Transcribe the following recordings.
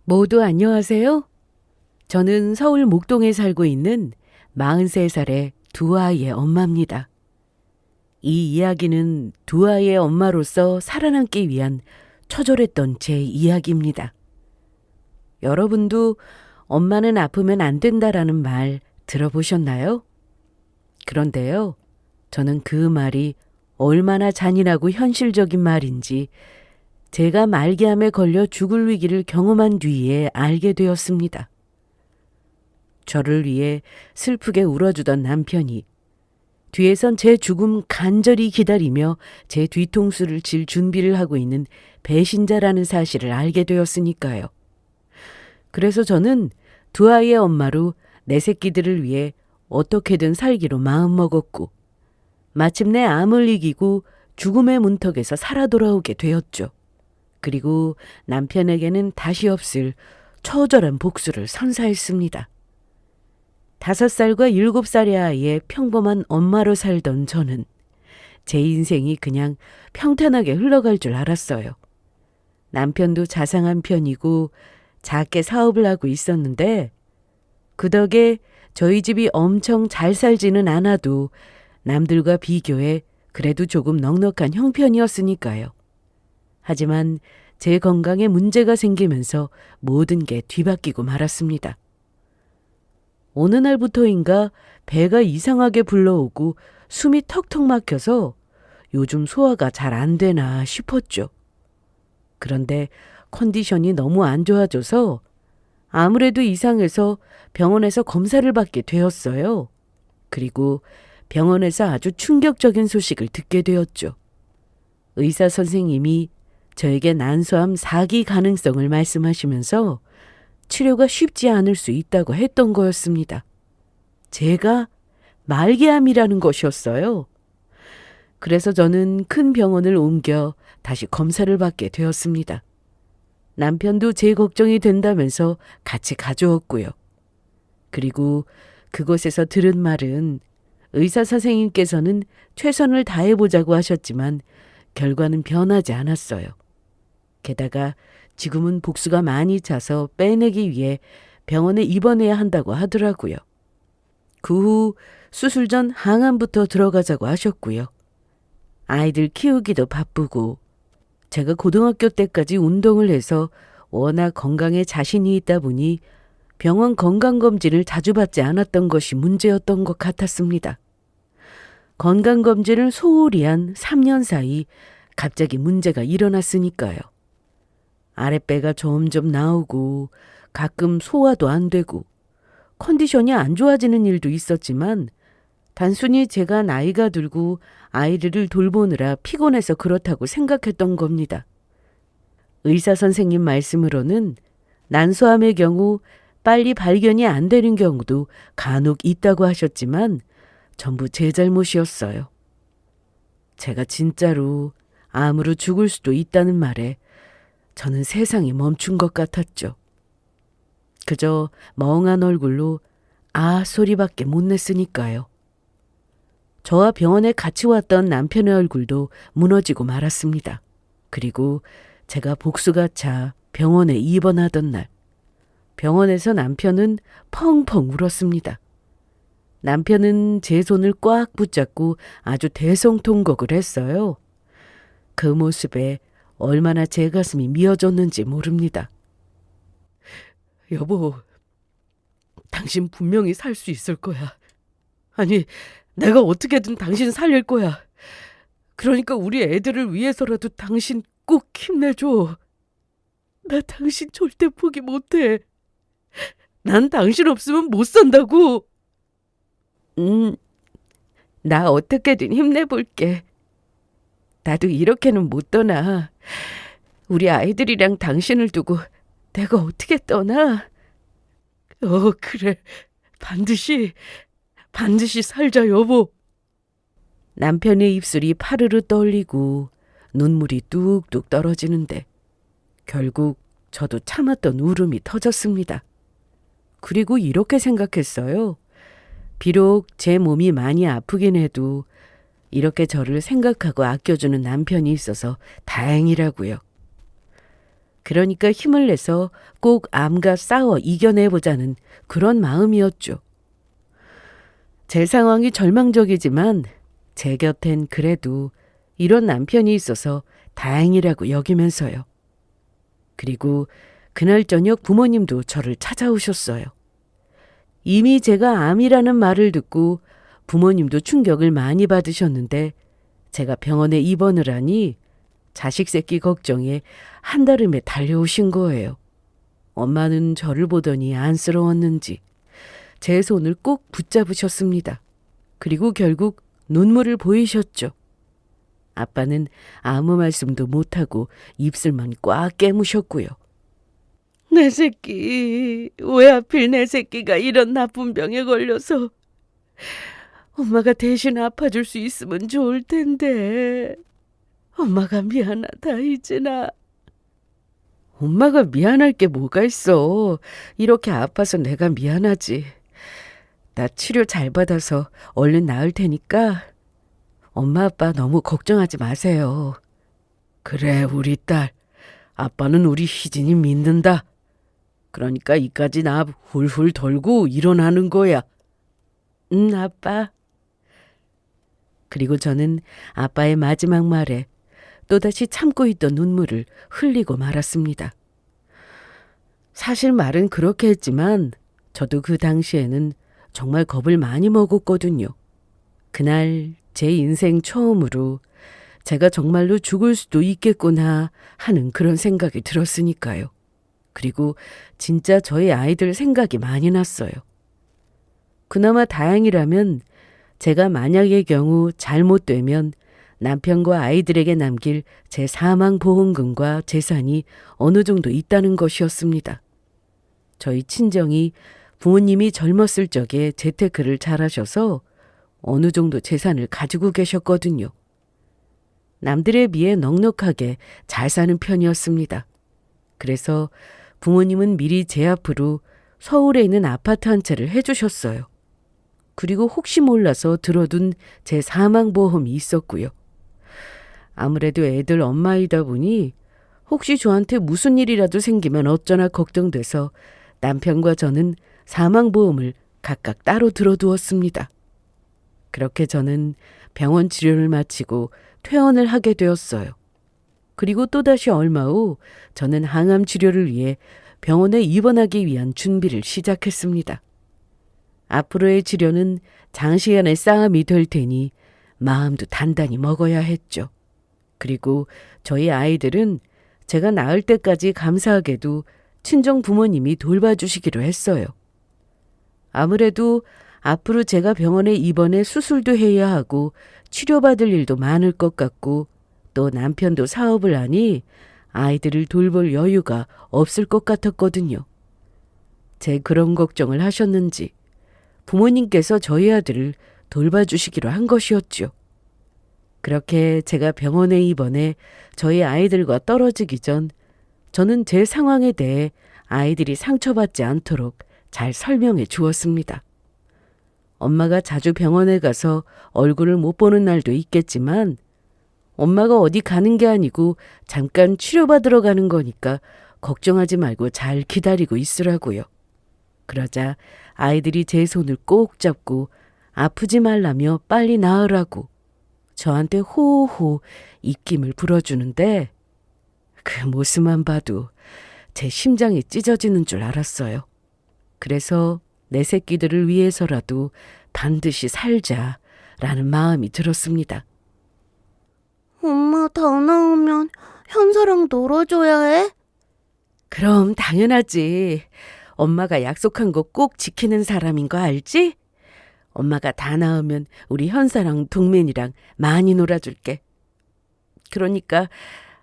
모두 안녕하세요. 저는 서울 목동에 살고 있는 43살의 두 아이의 엄마입니다. 이 이야기는 두 아이의 엄마로서 살아남기 위한 처절했던 제 이야기입니다. 여러분도 엄마는 아프면 안 된다라는 말 들어보셨나요? 그런데요, 저는 그 말이 얼마나 잔인하고 현실적인 말인지 제가 말기암에 걸려 죽을 위기를 경험한 뒤에 알게 되었습니다. 저를 위해 슬프게 울어주던 남편이 뒤에선 제 죽음 간절히 기다리며 제 뒤통수를 칠 준비를 하고 있는 배신자라는 사실을 알게 되었으니까요. 그래서 저는 두 아이의 엄마로 내 새끼들을 위해 어떻게든 살기로 마음먹었고 마침내 암을 이기고 죽음의 문턱에서 살아 돌아오게 되었죠. 그리고 남편에게는 다시 없을 처절한 복수를 선사했습니다. 5살과 7살의 아이의 평범한 엄마로 살던 저는 제 인생이 그냥 평탄하게 흘러갈 줄 알았어요. 남편도 자상한 편이고 작게 사업을 하고 있었는데 그 덕에 저희 집이 엄청 잘 살지는 않아도 남들과 비교해 그래도 조금 넉넉한 형편이었으니까요. 하지만 제 건강에 문제가 생기면서 모든 게 뒤바뀌고 말았습니다. 어느 날부터인가 배가 이상하게 불러오고 숨이 턱턱 막혀서 요즘 소화가 잘 안 되나 싶었죠. 그런데 컨디션이 너무 안 좋아져서 아무래도 이상해서 병원에서 검사를 받게 되었어요. 그리고 병원에서 아주 충격적인 소식을 듣게 되었죠. 의사 선생님이 저에게 난소암 4기 가능성을 말씀하시면서 치료가 쉽지 않을 수 있다고 했던 거였습니다. 제가 말기암이라는 것이었어요. 그래서 저는 큰 병원을 옮겨 다시 검사를 받게 되었습니다. 남편도 제 걱정이 된다면서 같이 가져왔고요. 그리고 그곳에서 들은 말은 의사 선생님께서는 최선을 다해보자고 하셨지만 결과는 변하지 않았어요. 게다가 지금은 복수가 많이 차서 빼내기 위해 병원에 입원해야 한다고 하더라고요. 그 후 수술 전 항암부터 들어가자고 하셨고요. 아이들 키우기도 바쁘고 제가 고등학교 때까지 운동을 해서 워낙 건강에 자신이 있다 보니 병원 건강검진을 자주 받지 않았던 것이 문제였던 것 같았습니다. 건강검진을 소홀히 한 3년 사이 갑자기 문제가 일어났으니까요. 아랫배가 점점 나오고 가끔 소화도 안 되고 컨디션이 안 좋아지는 일도 있었지만 단순히 제가 나이가 들고 아이들을 돌보느라 피곤해서 그렇다고 생각했던 겁니다. 의사 선생님 말씀으로는 난소암의 경우 빨리 발견이 안 되는 경우도 간혹 있다고 하셨지만 전부 제 잘못이었어요. 제가 진짜로 암으로 죽을 수도 있다는 말에 저는 세상이 멈춘 것 같았죠. 그저 멍한 얼굴로 아 소리밖에 못 냈으니까요. 저와 병원에 같이 왔던 남편의 얼굴도 무너지고 말았습니다. 그리고 제가 복수가 차 병원에 입원하던 날, 병원에서 남편은 펑펑 울었습니다. 남편은 제 손을 꽉 붙잡고 아주 대성통곡을 했어요. 그 모습에 얼마나 제 가슴이 미어졌는지 모릅니다. 여보, 당신 분명히 살 수 있을 거야. 아니, 내가 어떻게든 당신 살릴 거야. 그러니까 우리 애들을 위해서라도 당신 꼭 힘내줘. 나 당신 절대 포기 못해. 난 당신 없으면 못 산다고. 나 어떻게든 힘내볼게. 나도 이렇게는 못 떠나. 우리 아이들이랑 당신을 두고 내가 어떻게 떠나? 그래. 반드시 살자, 여보. 남편의 입술이 파르르 떨리고 눈물이 뚝뚝 떨어지는데 결국 저도 참았던 울음이 터졌습니다. 그리고 이렇게 생각했어요. 비록 제 몸이 많이 아프긴 해도 이렇게 저를 생각하고 아껴주는 남편이 있어서 다행이라고요. 그러니까 힘을 내서 꼭 암과 싸워 이겨내보자는 그런 마음이었죠. 제 상황이 절망적이지만 제 곁엔 그래도 이런 남편이 있어서 다행이라고 여기면서요. 그리고 그날 저녁 부모님도 저를 찾아오셨어요. 이미 제가 암이라는 말을 듣고 부모님도 충격을 많이 받으셨는데 제가 병원에 입원을 하니 자식 새끼 걱정에 한달음에 달려오신 거예요. 엄마는 저를 보더니 안쓰러웠는지 제 손을 꼭 붙잡으셨습니다. 그리고 결국 눈물을 보이셨죠. 아빠는 아무 말씀도 못하고 입술만 꽉 깨무셨고요. 내 새끼, 왜 하필 내 새끼가 이런 나쁜 병에 걸려서 엄마가 대신 아파줄 수 있으면 좋을 텐데. 엄마가 미안하다, 이진아. 엄마가 미안할 게 뭐가 있어. 이렇게 아파서 내가 미안하지. 나 치료 잘 받아서 얼른 나을 테니까 엄마 아빠 너무 걱정하지 마세요. 그래, 우리 딸. 아빠는 우리 희진이 믿는다. 그러니까 이까지 나 훌훌 덜고 일어나는 거야. 응, 아빠. 그리고 저는 아빠의 마지막 말에 또다시 참고 있던 눈물을 흘리고 말았습니다. 사실 말은 그렇게 했지만 저도 그 당시에는 정말 겁을 많이 먹었거든요. 그날 제 인생 처음으로 제가 정말로 죽을 수도 있겠구나 하는 그런 생각이 들었으니까요. 그리고 진짜 저희 아이들 생각이 많이 났어요. 그나마 다행이라면 제가 만약의 경우 잘못되면 남편과 아이들에게 남길 제 사망보험금과 재산이 어느 정도 있다는 것이었습니다. 저희 친정이 부모님이 젊었을 적에 재테크를 잘하셔서 어느 정도 재산을 가지고 계셨거든요. 남들에 비해 넉넉하게 잘 사는 편이었습니다. 그래서 부모님은 미리 제 앞으로 서울에 있는 아파트 한 채를 해주셨어요. 그리고 혹시 몰라서 들어둔 제 사망보험이 있었고요. 아무래도 애들 엄마이다 보니 혹시 저한테 무슨 일이라도 생기면 어쩌나 걱정돼서 남편과 저는 사망보험을 각각 따로 들어두었습니다. 그렇게 저는 병원 치료를 마치고 퇴원을 하게 되었어요. 그리고 또다시 얼마 후 저는 항암 치료를 위해 병원에 입원하기 위한 준비를 시작했습니다. 앞으로의 치료는 장시간의 싸움이 될 테니 마음도 단단히 먹어야 했죠. 그리고 저희 아이들은 제가 나을 때까지 감사하게도 친정 부모님이 돌봐주시기로 했어요. 아무래도 앞으로 제가 병원에 입원해 수술도 해야 하고 치료받을 일도 많을 것 같고 또 남편도 사업을 하니 아이들을 돌볼 여유가 없을 것 같았거든요. 제 그런 걱정을 하셨는지 부모님께서 저희 아들을 돌봐주시기로 한 것이었죠. 그렇게 제가 병원에 입원해 저희 아이들과 떨어지기 전 저는 제 상황에 대해 아이들이 상처받지 않도록 잘 설명해 주었습니다. 엄마가 자주 병원에 가서 얼굴을 못 보는 날도 있겠지만 엄마가 어디 가는 게 아니고 잠깐 치료받으러 가는 거니까 걱정하지 말고 잘 기다리고 있으라고요. 그러자 아이들이 제 손을 꼭 잡고 아프지 말라며 빨리 나으라고 저한테 호호 입김을 불어주는데 그 모습만 봐도 제 심장이 찢어지는 줄 알았어요. 그래서 내 새끼들을 위해서라도 반드시 살자라는 마음이 들었습니다. 엄마 다 나오면 현서랑 놀아줘야 해? 그럼 당연하지. 엄마가 약속한 거 꼭 지키는 사람인 거 알지? 엄마가 다 나으면 우리 현사랑 동민이랑 많이 놀아줄게. 그러니까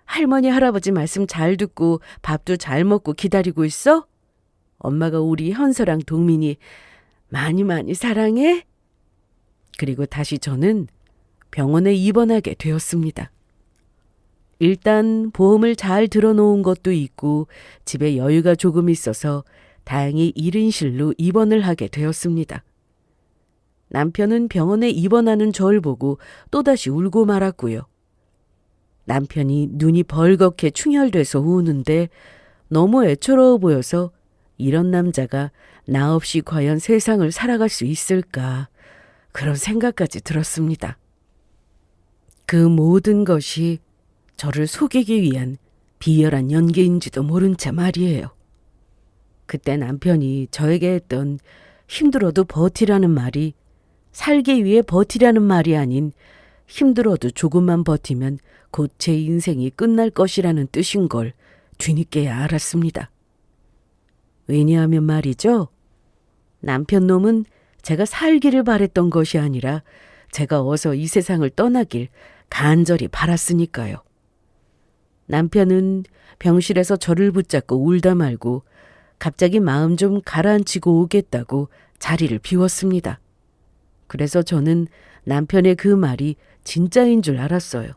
할머니 할아버지 말씀 잘 듣고 밥도 잘 먹고 기다리고 있어? 엄마가 우리 현서랑 동민이 많이 사랑해? 그리고 다시 저는 병원에 입원하게 되었습니다. 일단 보험을 잘 들어놓은 것도 있고 집에 여유가 조금 있어서 다행히 1인실로 입원을 하게 되었습니다. 남편은 병원에 입원하는 저를 보고 또다시 울고 말았고요. 남편이 눈이 벌겋게 충혈돼서 우는데 너무 애처로워 보여서 이런 남자가 나 없이 과연 세상을 살아갈 수 있을까 그런 생각까지 들었습니다. 그 모든 것이 저를 속이기 위한 비열한 연기인지도 모른 채 말이에요. 그때 남편이 저에게 했던 힘들어도 버티라는 말이 살기 위해 버티라는 말이 아닌 힘들어도 조금만 버티면 곧 제 인생이 끝날 것이라는 뜻인 걸 뒤늦게야 알았습니다. 왜냐하면 말이죠. 남편 놈은 제가 살기를 바랬던 것이 아니라 제가 어서 이 세상을 떠나길 간절히 바랐으니까요. 남편은 병실에서 저를 붙잡고 울다 말고 갑자기 마음 좀 가라앉히고 오겠다고 자리를 비웠습니다. 그래서 저는 남편의 그 말이 진짜인 줄 알았어요.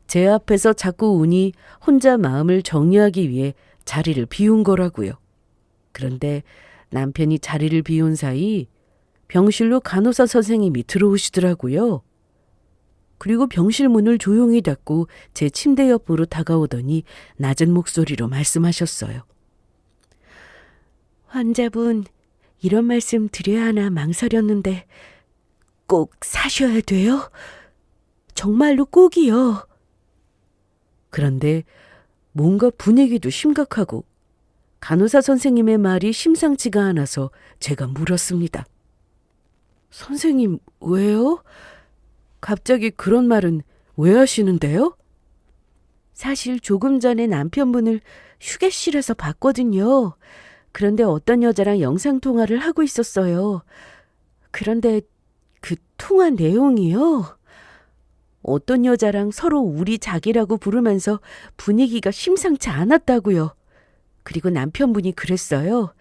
제 앞에서 자꾸 우니 혼자 마음을 정리하기 위해 자리를 비운 거라고요. 그런데 남편이 자리를 비운 사이 병실로 간호사 선생님이 들어오시더라고요. 그리고 병실 문을 조용히 닫고 제 침대 옆으로 다가오더니 낮은 목소리로 말씀하셨어요. 환자분, 이런 말씀 드려야 하나 망설였는데 꼭 사셔야 돼요? 정말로 꼭이요. 그런데 뭔가 분위기도 심각하고 간호사 선생님의 말이 심상치가 않아서 제가 물었습니다. 선생님, 왜요? 갑자기 그런 말은 왜 하시는데요? 사실 조금 전에 남편분을 휴게실에서 봤거든요. 그런데 어떤 여자랑 영상통화를 하고 있었어요. 그런데 그 통화 내용이요. 어떤 여자랑 서로 우리 자기라고 부르면서 분위기가 심상치 않았다고요. 그리고 남편분이 그랬어요.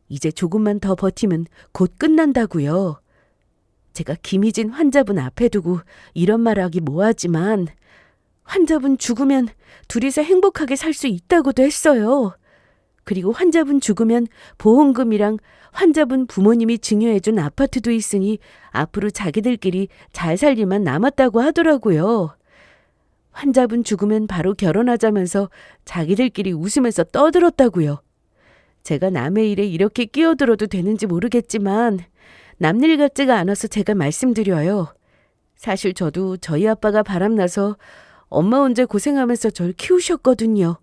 이제 조금만 더 버티면 곧 끝난다고요. 제가 김희진 환자분 앞에 두고 이런 말하기 뭐하지만 환자분 죽으면 둘이서 행복하게 살 수 있다고도 했어요. 그리고 환자분 죽으면 보험금이랑 환자분 부모님이 증여해준 아파트도 있으니 앞으로 자기들끼리 잘 살 일만 남았다고 하더라고요. 환자분 죽으면 바로 결혼하자면서 자기들끼리 웃으면서 떠들었다고요. 제가 남의 일에 이렇게 끼어들어도 되는지 모르겠지만 남일 같지가 않아서 제가 말씀드려요. 사실 저도 저희 아빠가 바람나서 엄마 혼자 고생하면서 절 키우셨거든요.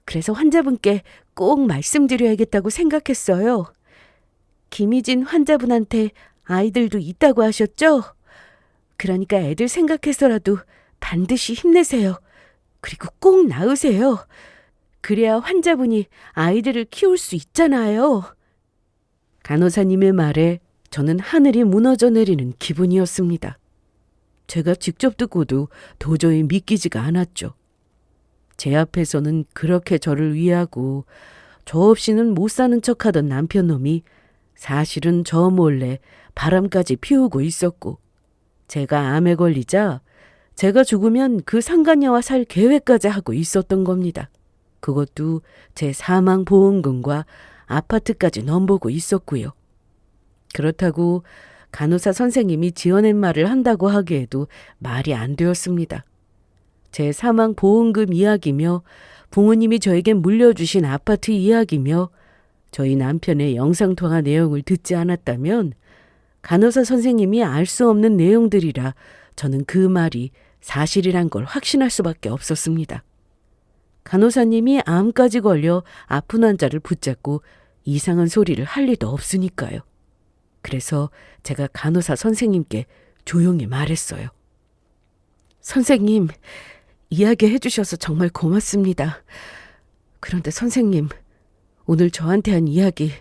그래서 환자분께 꼭 말씀드려야겠다고 생각했어요. 김희진 환자분한테 아이들도 있다고 하셨죠? 그러니까 애들 생각해서라도 반드시 힘내세요. 그리고 꼭 낳으세요. 그래야 환자분이 아이들을 키울 수 있잖아요. 간호사님의 말에 저는 하늘이 무너져 내리는 기분이었습니다. 제가 직접 듣고도 도저히 믿기지가 않았죠. 제 앞에서는 그렇게 저를 위하고 저 없이는 못 사는 척하던 남편놈이 사실은 저 몰래 바람까지 피우고 있었고 제가 암에 걸리자 제가 죽으면 그 상간녀와 살 계획까지 하고 있었던 겁니다. 그것도 제 사망보험금과 아파트까지 넘보고 있었고요. 그렇다고 간호사 선생님이 지어낸 말을 한다고 하기에도 말이 안 되었습니다. 제 사망보험금 이야기며 부모님이 저에게 물려주신 아파트 이야기며 저희 남편의 영상통화 내용을 듣지 않았다면 간호사 선생님이 알 수 없는 내용들이라 저는 그 말이 사실이란 걸 확신할 수밖에 없었습니다. 간호사님이 암까지 걸려 아픈 환자를 붙잡고 이상한 소리를 할 리도 없으니까요. 그래서 제가 간호사 선생님께 조용히 말했어요. 선생님, 이야기해 주셔서 정말 고맙습니다. 그런데 선생님, 오늘 저한테 한 이야기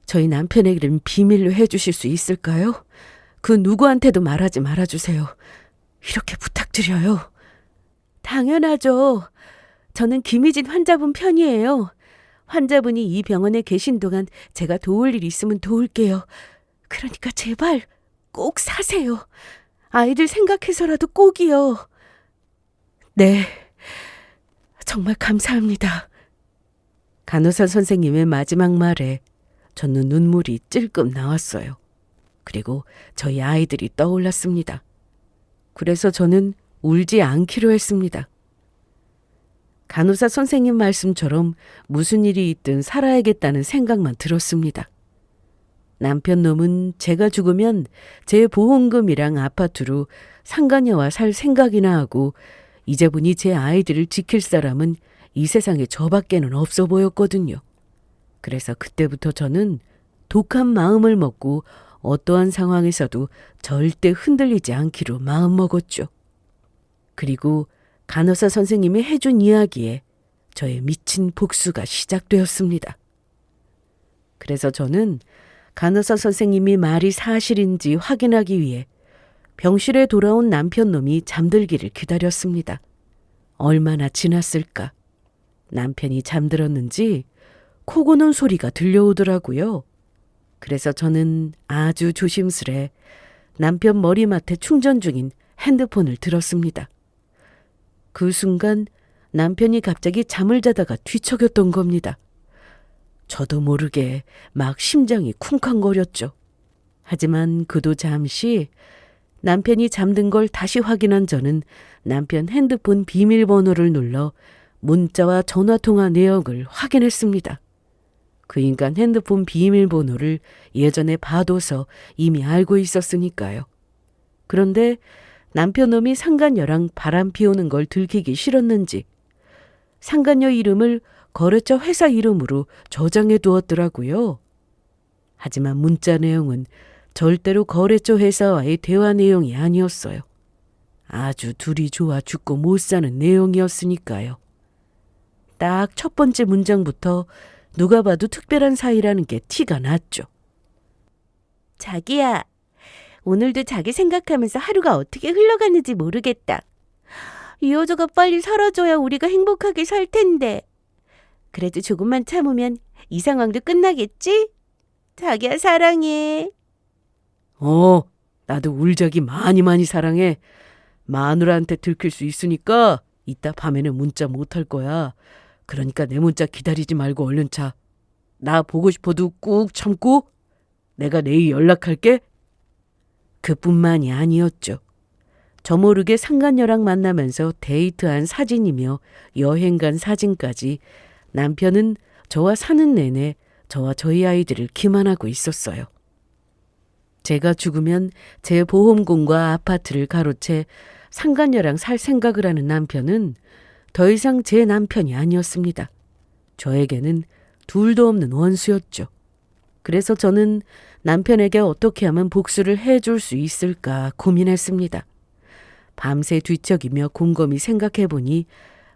저희 남편에게는 비밀로 해 주실 수 있을까요? 그 누구한테도 말하지 말아주세요. 이렇게 부탁드려요. 당연하죠. 저는 김희진 환자분 편이에요. 환자분이 이 병원에 계신 동안 제가 도울 일 있으면 도울게요. 그러니까 제발 꼭 사세요. 아이들 생각해서라도 꼭이요. 네, 정말 감사합니다. 간호사 선생님의 마지막 말에 저는 눈물이 찔끔 나왔어요. 그리고 저희 아이들이 떠올랐습니다. 그래서 저는 울지 않기로 했습니다. 간호사 선생님 말씀처럼 무슨 일이 있든 살아야겠다는 생각만 들었습니다. 남편 놈은 제가 죽으면 제 보험금이랑 아파트로 상간녀와 살 생각이나 하고 이제 보니 제 아이들을 지킬 사람은 이 세상에 저밖에는 없어 보였거든요. 그래서 그때부터 저는 독한 마음을 먹고 어떠한 상황에서도 절대 흔들리지 않기로 마음먹었죠. 그리고 간호사 선생님이 해준 이야기에 저의 미친 복수가 시작되었습니다. 그래서 저는 간호사 선생님이 말이 사실인지 확인하기 위해 병실에 돌아온 남편 놈이 잠들기를 기다렸습니다. 얼마나 지났을까? 남편이 잠들었는지 코 고는 소리가 들려오더라고요. 그래서 저는 아주 조심스레 남편 머리맡에 충전 중인 핸드폰을 들었습니다. 그 순간 남편이 갑자기 잠을 자다가 뒤척였던 겁니다. 저도 모르게 막 심장이 쿵쾅거렸죠. 하지만 그도 잠시 남편이 잠든 걸 다시 확인한 저는 남편 핸드폰 비밀번호를 눌러 문자와 전화통화 내역을 확인했습니다. 그 인간 핸드폰 비밀번호를 예전에 봐둬서 이미 알고 있었으니까요. 그런데 남편 놈이 상간녀랑 바람 피우는 걸 들키기 싫었는지 상간녀 이름을 거래처 회사 이름으로 저장해 두었더라고요. 하지만 문자 내용은 절대로 거래처 회사와의 대화 내용이 아니었어요. 아주 둘이 좋아 죽고 못 사는 내용이었으니까요. 딱 첫 번째 문장부터 누가 봐도 특별한 사이라는 게 티가 났죠. 자기야, 오늘도 자기 생각하면서 하루가 어떻게 흘러가는지 모르겠다. 이 여자가 빨리 사라져야 우리가 행복하게 살 텐데. 그래도 조금만 참으면 이 상황도 끝나겠지? 자기야, 사랑해. 나도 울적이 많이 사랑해. 마누라한테 들킬 수 있으니까 이따 밤에는 문자 못할 거야. 그러니까 내 문자 기다리지 말고 얼른 자. 나 보고 싶어도 꾹 참고 내가 내일 연락할게. 그뿐만이 아니었죠. 저 모르게 상간녀랑 만나면서 데이트한 사진이며 여행 간 사진까지 남편은 저와 사는 내내 저와 저희 아이들을 기만하고 있었어요. 제가 죽으면 제 보험금과 아파트를 가로채 상간녀랑 살 생각을 하는 남편은 더 이상 제 남편이 아니었습니다. 저에게는 둘도 없는 원수였죠. 그래서 저는 남편에게 어떻게 하면 복수를 해줄 수 있을까 고민했습니다. 밤새 뒤척이며 곰곰이 생각해보니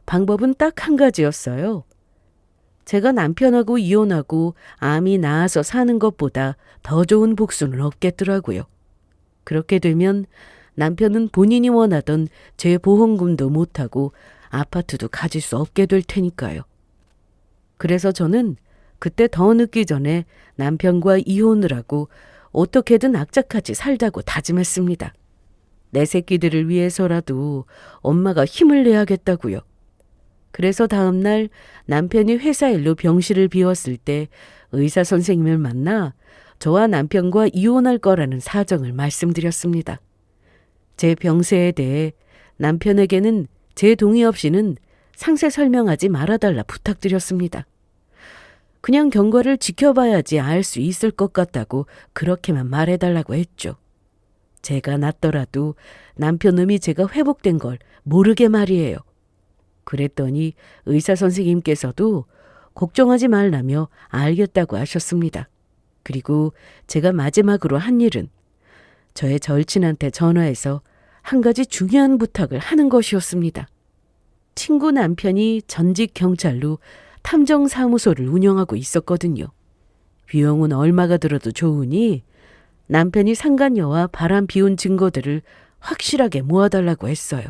방법은 딱 한 가지였어요. 제가 남편하고 이혼하고 암이 나아서 사는 것보다 더 좋은 복수는 없겠더라고요. 그렇게 되면 남편은 본인이 원하던 제 보험금도 못하고 아파트도 가질 수 없게 될 테니까요. 그래서 저는 그때 더 늦기 전에 남편과 이혼을 하고 어떻게든 악착같이 살자고 다짐했습니다. 내 새끼들을 위해서라도 엄마가 힘을 내야겠다고요. 그래서 다음 날 남편이 회사 일로 병실을 비웠을 때 의사 선생님을 만나 저와 남편과 이혼할 거라는 사정을 말씀드렸습니다. 제 병세에 대해 남편에게는 제 동의 없이는 상세 설명하지 말아달라 부탁드렸습니다. 그냥 경과를 지켜봐야지 알 수 있을 것 같다고 그렇게만 말해달라고 했죠. 제가 낫더라도 남편놈이 제가 회복된 걸 모르게 말이에요. 그랬더니 의사 선생님께서도 걱정하지 말라며 알겠다고 하셨습니다. 그리고 제가 마지막으로 한 일은 저의 절친한테 전화해서 한 가지 중요한 부탁을 하는 것이었습니다. 친구 남편이 전직 경찰로 탐정사무소를 운영하고 있었거든요. 비용은 얼마가 들어도 좋으니 남편이 상간녀와 바람 피운 증거들을 확실하게 모아달라고 했어요.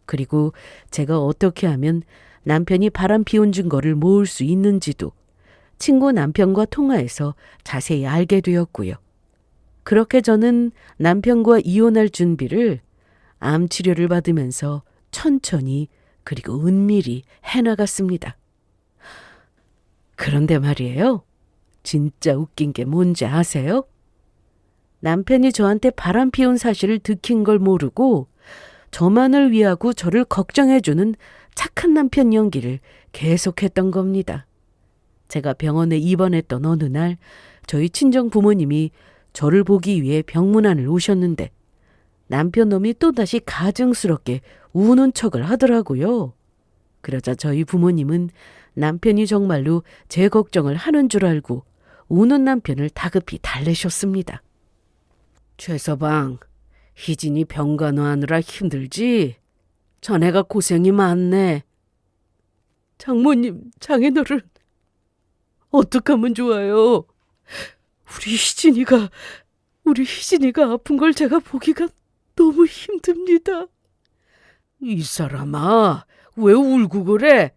그리고 제가 어떻게 하면 남편이 바람 피운 증거를 모을 수 있는지도 친구 남편과 통화해서 자세히 알게 되었고요. 그렇게 저는 남편과 이혼할 준비를 암 치료를 받으면서 천천히 그리고 은밀히 해나갔습니다. 그런데 말이에요. 진짜 웃긴 게 뭔지 아세요? 남편이 저한테 바람 피운 사실을 들킨 걸 모르고 저만을 위하고 저를 걱정해주는 착한 남편 연기를 계속했던 겁니다. 제가 병원에 입원했던 어느 날 저희 친정 부모님이 저를 보기 위해 병문안을 오셨는데 남편 놈이 또다시 가증스럽게 우는 척을 하더라고요. 그러자 저희 부모님은 남편이 정말로 제 걱정을 하는 줄 알고 우는 남편을 다급히 달래셨습니다. 최서방, 희진이 병간호하느라 힘들지? 자네가 고생이 많네. 장모님, 장인어른, 어떡하면 좋아요? 우리 희진이가 아픈 걸 제가 보기가 너무 힘듭니다. 이 사람아, 왜 울고 그래?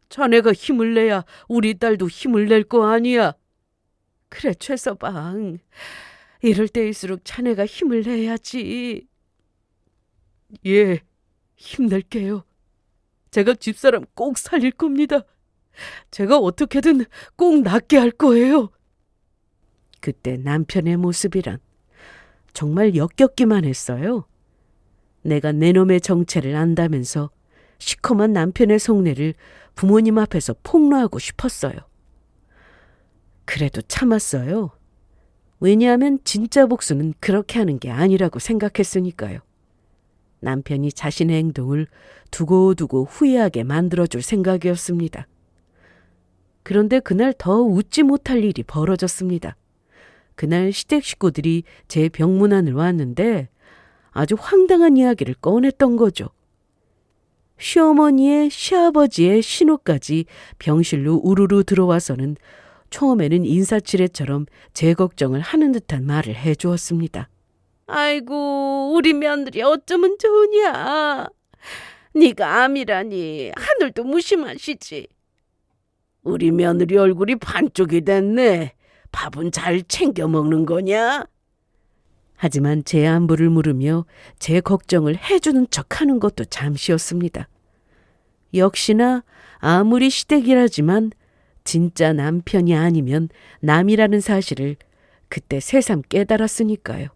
자네가 힘을 내야 우리 딸도 힘을 낼 거 아니야. 그래, 최서방. 이럴 때일수록 자네가 힘을 내야지. 예, 힘낼게요. 제가 집사람 꼭 살릴 겁니다. 제가 어떻게든 꼭 낫게 할 거예요. 그때 남편의 모습이란 정말 역겹기만 했어요. 내가 내 놈의 정체를 안다면서 시커먼 남편의 속내를 부모님 앞에서 폭로하고 싶었어요. 그래도 참았어요. 왜냐하면 진짜 복수는 그렇게 하는 게 아니라고 생각했으니까요. 남편이 자신의 행동을 두고두고 후회하게 만들어줄 생각이었습니다. 그런데 그날 더 웃지 못할 일이 벌어졌습니다. 그날 시댁 식구들이 제 병문안을 왔는데 아주 황당한 이야기를 꺼냈던 거죠. 시어머니의 시아버지의 신호까지 병실로 우르르 들어와서는 처음에는 인사치레처럼 제 걱정을 하는 듯한 말을 해주었습니다. 아이고, 우리 며느리 어쩌면 좋으냐. 네가 암이라니 하늘도 무심하시지. 우리 며느리 얼굴이 반쪽이 됐네. 밥은 잘 챙겨 먹는 거냐? 하지만 제 안부를 물으며 제 걱정을 해주는 척하는 것도 잠시였습니다. 역시나 아무리 시댁이라지만 진짜 남편이 아니면 남이라는 사실을 그때 새삼 깨달았으니까요.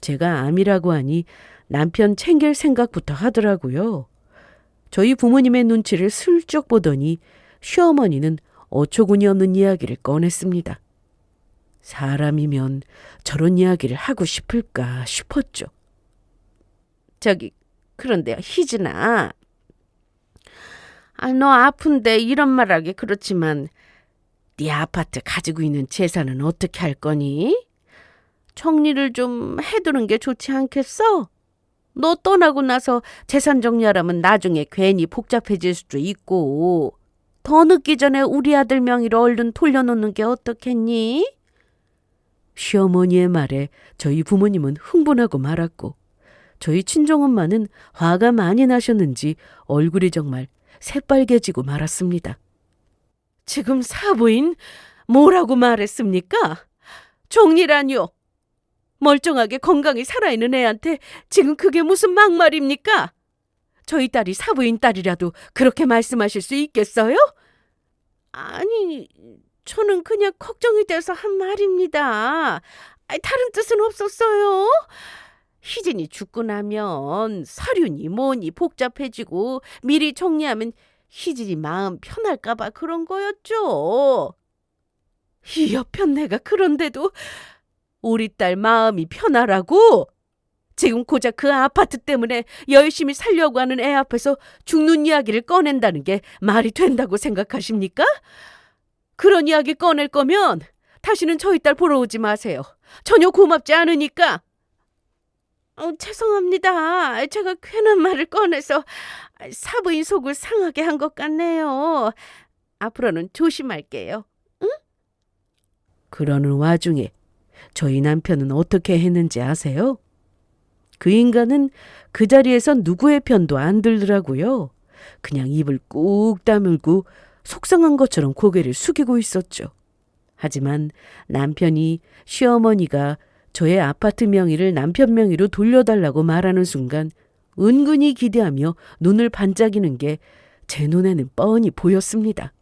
제가 암이라고 하니 남편 챙길 생각부터 하더라고요. 저희 부모님의 눈치를 슬쩍 보더니 시어머니는 어처구니 없는 이야기를 꺼냈습니다. 사람이면 저런 이야기를 하고 싶을까 싶었죠. 그런데 희진아, 너 아픈데 이런 말하기 그렇지만 네 아파트 가지고 있는 재산은 어떻게 할 거니? 정리를 좀 해두는 게 좋지 않겠어? 너 떠나고 나서 재산 정리하려면 나중에 괜히 복잡해질 수도 있고 더 늦기 전에 우리 아들 명의로 얼른 돌려놓는 게 어떻겠니? 시어머니의 말에 저희 부모님은 흥분하고 말았고 저희 친정엄마는 화가 많이 나셨는지 얼굴이 정말 새빨개지고 말았습니다. 지금 사부인 뭐라고 말했습니까? 정리라뇨. 멀쩡하게 건강히 살아있는 애한테 지금 그게 무슨 막말입니까? 저희 딸이 사부인 딸이라도 그렇게 말씀하실 수 있겠어요? 아니, 저는 그냥 걱정이 돼서 한 말입니다. 다른 뜻은 없었어요. 희진이 죽고 나면 서류니 뭐니 복잡해지고 미리 정리하면 희진이 마음 편할까 봐 그런 거였죠. 이 여편 내가 그런데도 우리 딸 마음이 편하라고? 지금 고작 그 아파트 때문에 열심히 살려고 하는 애 앞에서 죽는 이야기를 꺼낸다는 게 말이 된다고 생각하십니까? 그런 이야기 꺼낼 거면 다시는 저희 딸 보러 오지 마세요. 전혀 고맙지 않으니까. 죄송합니다. 제가 괜한 말을 꺼내서 사부인 속을 상하게 한 것 같네요. 앞으로는 조심할게요. 응? 그러는 와중에 저희 남편은 어떻게 했는지 아세요? 그 인간은 그 자리에서 누구의 편도 안 들더라고요. 그냥 입을 꾹 다물고 속상한 것처럼 고개를 숙이고 있었죠. 하지만 남편이 시어머니가 저의 아파트 명의를 남편 명의로 돌려달라고 말하는 순간 은근히 기대하며 눈을 반짝이는 게 제 눈에는 뻔히 보였습니다.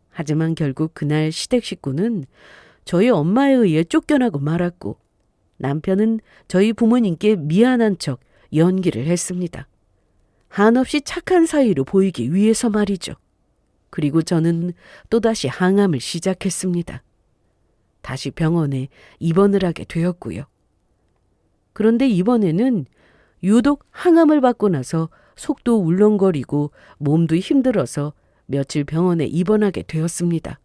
하지만 결국 그날 시댁 식구는 저희 엄마에 의해 쫓겨나고 말았고 남편은 저희 부모님께 미안한 척 연기를 했습니다. 한없이 착한 사이로 보이기 위해서 말이죠. 그리고 저는 또다시 항암을 시작했습니다. 다시 병원에 입원을 하게 되었고요. 그런데 이번에는 유독 항암을 받고 나서 속도 울렁거리고 몸도 힘들어서 며칠 병원에 입원하게 되었습니다.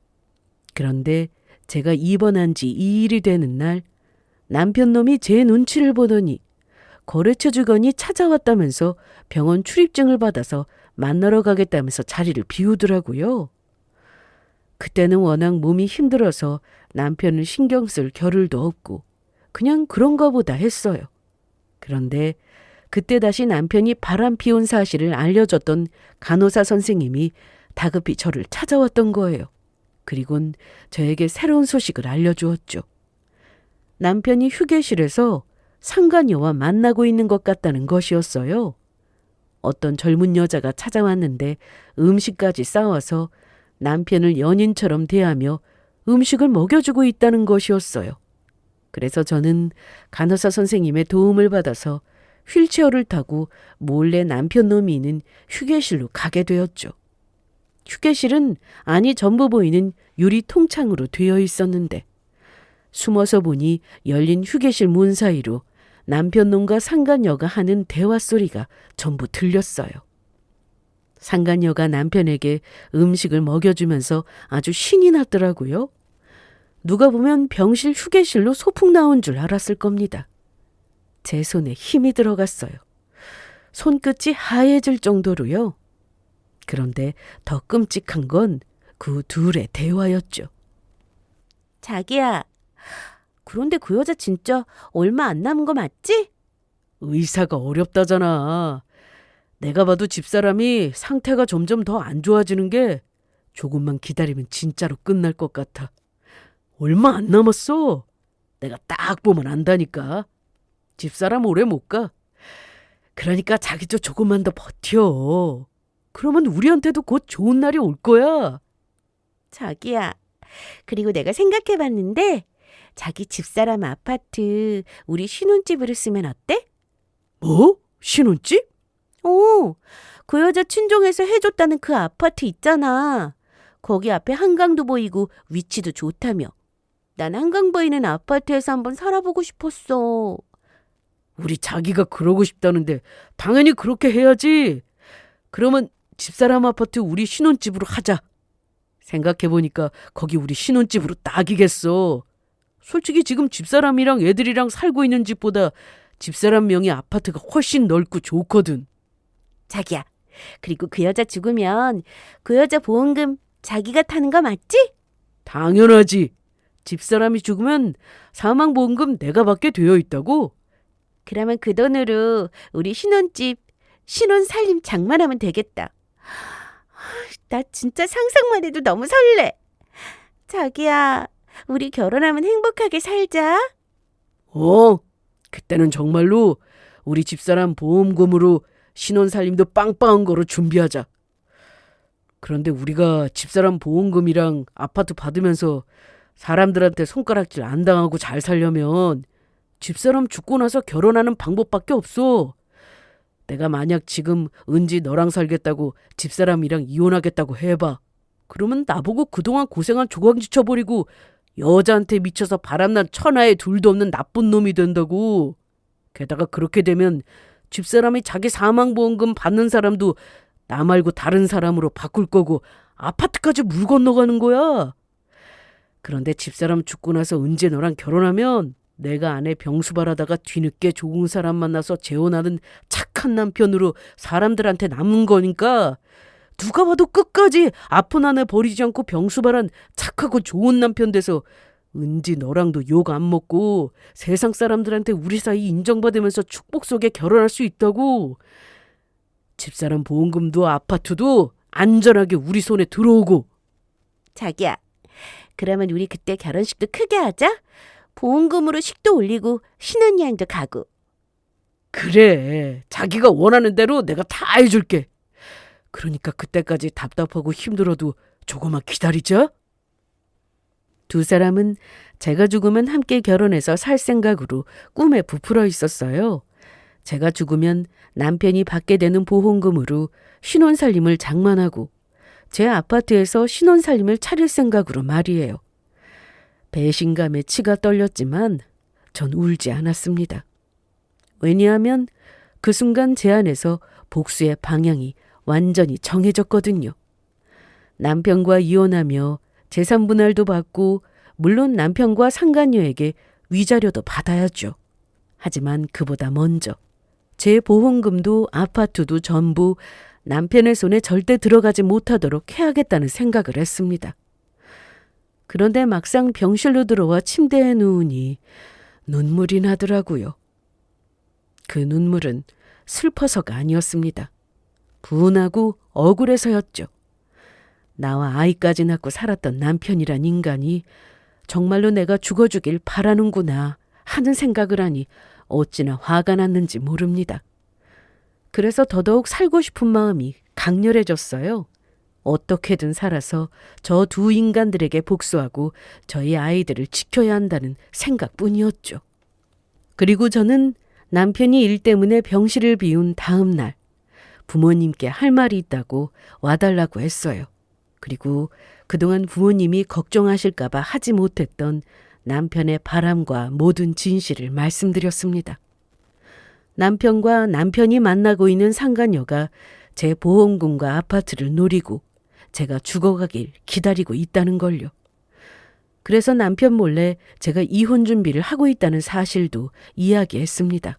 그런데 제가 입원한 지 2일이 되는 날 남편 놈이 제 눈치를 보더니 거래처 직원이 찾아왔다면서 병원 출입증을 받아서 만나러 가겠다면서 자리를 비우더라고요. 그때는 워낙 몸이 힘들어서 남편을 신경 쓸 겨를도 없고 그냥 그런가 보다 했어요. 그런데 그때 다시 남편이 바람 피운 사실을 알려줬던 간호사 선생님이 다급히 저를 찾아왔던 거예요. 그리곤 저에게 새로운 소식을 알려주었죠. 남편이 휴게실에서 상간녀와 만나고 있는 것 같다는 것이었어요. 어떤 젊은 여자가 찾아왔는데 음식까지 싸와서 남편을 연인처럼 대하며 음식을 먹여주고 있다는 것이었어요. 그래서 저는 간호사 선생님의 도움을 받아서 휠체어를 타고 몰래 남편 놈이 있는 휴게실로 가게 되었죠. 휴게실은 안이 전부 보이는 유리 통창으로 되어 있었는데 숨어서 보니 열린 휴게실 문 사이로 남편 놈과 상간녀가 하는 대화 소리가 전부 들렸어요. 상간녀가 남편에게 음식을 먹여주면서 아주 신이 났더라고요. 누가 보면 병실 휴게실로 소풍 나온 줄 알았을 겁니다. 제 손에 힘이 들어갔어요. 손끝이 하얘질 정도로요. 그런데 더 끔찍한 건 그 둘의 대화였죠. 자기야, 그런데 그 여자 진짜 얼마 안 남은 거 맞지? 의사가 어렵다잖아. 내가 봐도 집사람이 상태가 점점 더 안 좋아지는 게 조금만 기다리면 진짜로 끝날 것 같아. 얼마 안 남았어. 내가 딱 보면 안다니까. 집사람 오래 못 가. 그러니까 자기도 조금만 더 버텨. 그러면 우리한테도 곧 좋은 날이 올 거야. 자기야, 그리고 내가 생각해봤는데 자기 집사람 아파트 우리 신혼집으로 쓰면 어때? 뭐? 신혼집? 오, 그 여자 친정에서 해줬다는 그 아파트 있잖아. 거기 앞에 한강도 보이고 위치도 좋다며. 난 한강 보이는 아파트에서 한번 살아보고 싶었어. 우리 자기가 그러고 싶다는데 당연히 그렇게 해야지. 그러면 집사람 아파트 우리 신혼집으로 하자. 생각해보니까 거기 우리 신혼집으로 딱이겠어. 솔직히 지금 집사람이랑 애들이랑 살고 있는 집보다 집사람 명의 아파트가 훨씬 넓고 좋거든. 자기야, 그리고 그 여자 죽으면 그 여자 보험금 자기가 타는 거 맞지? 당연하지. 집사람이 죽으면 사망보험금 내가 받게 되어 있다고? 그러면 그 돈으로 우리 신혼집, 신혼 살림 장만하면 되겠다. 나 진짜 상상만 해도 너무 설레. 자기야, 우리 결혼하면 행복하게 살자. 그때는 정말로 우리 집사람 보험금으로 신혼살림도 빵빵한 거로 준비하자. 그런데 우리가 집사람 보험금이랑 아파트 받으면서 사람들한테 손가락질 안 당하고 잘 살려면 집사람 죽고 나서 결혼하는 방법밖에 없어. 내가 만약 지금 은지 너랑 살겠다고 집사람이랑 이혼하겠다고 해봐. 그러면 나보고 그동안 고생한 조강지 쳐버리고 여자한테 미쳐서 바람난 천하에 둘도 없는 나쁜 놈이 된다고. 게다가 그렇게 되면 집사람이 자기 사망보험금 받는 사람도 나 말고 다른 사람으로 바꿀 거고 아파트까지 물 건너가는 거야. 그런데 집사람 죽고 나서 은지 너랑 결혼하면 내가 아내 병수발하다가 뒤늦게 좋은 사람 만나서 재혼하는 착한 남편으로 사람들한테 남는 거니까 누가 봐도 끝까지 아픈 아내 버리지 않고 병수발한 착하고 좋은 남편 돼서 은지 너랑도 욕 안 먹고 세상 사람들한테 우리 사이 인정받으면서 축복 속에 결혼할 수 있다고. 집사람 보험금도 아파트도 안전하게 우리 손에 들어오고. 자기야, 그러면 우리 그때 결혼식도 크게 하자. 보험금으로 식도 올리고 신혼여행도 가고. 그래, 자기가 원하는 대로 내가 다 해줄게. 그러니까 그때까지 답답하고 힘들어도 조금만 기다리자. 두 사람은 제가 죽으면 함께 결혼해서 살 생각으로 꿈에 부풀어 있었어요. 제가 죽으면 남편이 받게 되는 보험금으로 신혼살림을 장만하고 제 아파트에서 신혼살림을 차릴 생각으로 말이에요. 배신감에 치가 떨렸지만 전 울지 않았습니다. 왜냐하면 그 순간 제 안에서 복수의 방향이 완전히 정해졌거든요. 남편과 이혼하며 재산 분할도 받고 물론 남편과 상간녀에게 위자료도 받아야죠. 하지만 그보다 먼저 제 보험금도 아파트도 전부 남편의 손에 절대 들어가지 못하도록 해야겠다는 생각을 했습니다. 그런데 막상 병실로 들어와 침대에 누우니 눈물이 나더라고요. 그 눈물은 슬퍼서가 아니었습니다. 분하고 억울해서였죠. 나와 아이까지 낳고 살았던 남편이란 인간이 정말로 내가 죽어주길 바라는구나 하는 생각을 하니 어찌나 화가 났는지 모릅니다. 그래서 더더욱 살고 싶은 마음이 강렬해졌어요. 어떻게든 살아서 저 두 인간들에게 복수하고 저희 아이들을 지켜야 한다는 생각뿐이었죠. 그리고 저는 남편이 일 때문에 병실을 비운 다음 날 부모님께 할 말이 있다고 와달라고 했어요. 그리고 그동안 부모님이 걱정하실까 봐 하지 못했던 남편의 바람과 모든 진실을 말씀드렸습니다. 남편과 남편이 만나고 있는 상간녀가 제 보험금과 아파트를 노리고 제가 죽어가길 기다리고 있다는 걸요. 그래서 남편 몰래 제가 이혼 준비를 하고 있다는 사실도 이야기했습니다.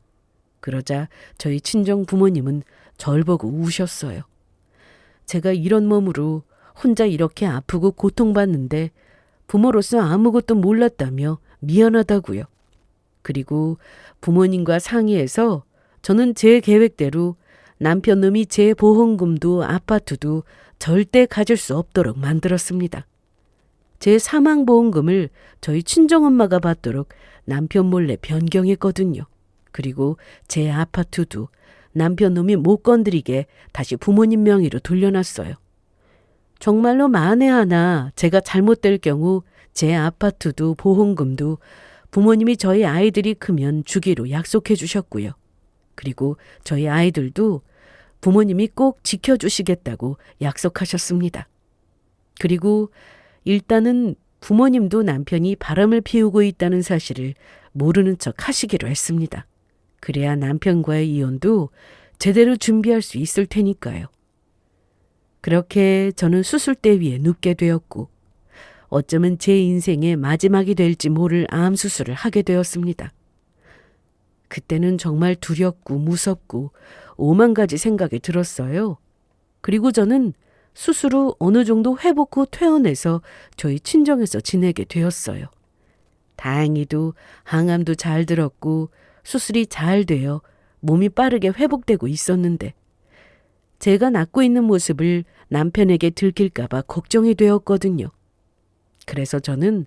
그러자 저희 친정 부모님은 절 보고 우셨어요. 제가 이런 몸으로 혼자 이렇게 아프고 고통받는데 부모로서 아무것도 몰랐다며 미안하다고요. 그리고 부모님과 상의해서 저는 제 계획대로 남편놈이 제 보험금도 아파트도 절대 가질 수 없도록 만들었습니다. 제 사망보험금을 저희 친정엄마가 받도록 남편 몰래 변경했거든요. 그리고 제 아파트도 남편놈이 못 건드리게 다시 부모님 명의로 돌려놨어요. 정말로 만에 하나 제가 잘못될 경우 제 아파트도 보험금도 부모님이 저희 아이들이 크면 주기로 약속해 주셨고요. 그리고 저희 아이들도 부모님이 꼭 지켜주시겠다고 약속하셨습니다. 그리고 일단은 부모님도 남편이 바람을 피우고 있다는 사실을 모르는 척 하시기로 했습니다. 그래야 남편과의 이혼도 제대로 준비할 수 있을 테니까요. 그렇게 저는 수술대 위에 눕게 되었고 어쩌면 제 인생의 마지막이 될지 모를 암 수술을 하게 되었습니다. 그때는 정말 두렵고 무섭고 오만 가지 생각이 들었어요. 그리고 저는 수술 후 어느 정도 회복 후 퇴원해서 저희 친정에서 지내게 되었어요. 다행히도 항암도 잘 들었고 수술이 잘 되어 몸이 빠르게 회복되고 있었는데 제가 낫고 있는 모습을 남편에게 들킬까 봐 걱정이 되었거든요. 그래서 저는